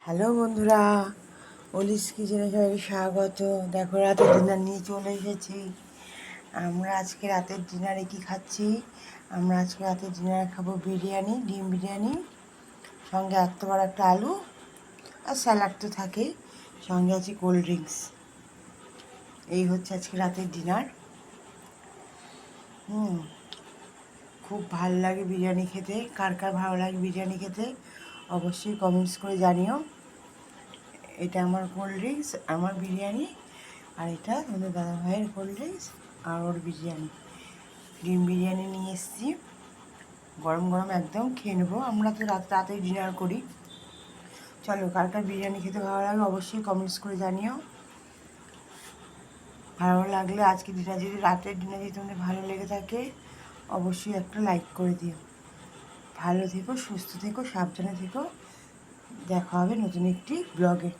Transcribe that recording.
Hello বন্ধুরা, অলিস কিচেনে সবাইকে স্বাগত। দেখো রাতের ডিনার নিয়ে চলে এসেছি। আমরা আজকে রাতের ডিনারে কি খাচ্ছি? আমরা আজকে রাতের ডিনারে খাবো বিরিয়ানি, ডিম বিরিয়ানি, সঙ্গে এত বড় একটা আলু আর স্যালাড তো থাকেই, সঙ্গে আছে কোল্ড ড্রিঙ্কস। এই হচ্ছে আজকে রাতের ডিনার। খুব ভালো লাগে বিরিয়ানি খেতে। কার কার ভালো লাগে বিরিয়ানি খেতে অবশ্যই কমেন্টস করে জানিও। এটা আমার কোল্ড ড্রিঙ্কস, আমার বিরিয়ানি, আর এটা তোমাদের দাদাভাইয়ের কোল্ড ড্রিঙ্কস আর ওর বিরিয়ানি। ডিম বিরিয়ানি নিয়ে এসেছি, গরম গরম একদম খেয়ে নেবো। আমরা তো রাতেই ডিনার করি। চলো, কার কার বিরিয়ানি খেতে ভালো লাগে অবশ্যই কমেন্টস করে জানিও। ভালো লাগলে আজকে ডিনার, যদি রাতের ডিনার যদি তোমাদের ভালো লেগে থাকে অবশ্যই একটা লাইক করে দিও। ভালো থেকো, সুস্থ থেকো, সাবধানে থেকো। দেখা হবে নতুন একটি ব্লগে।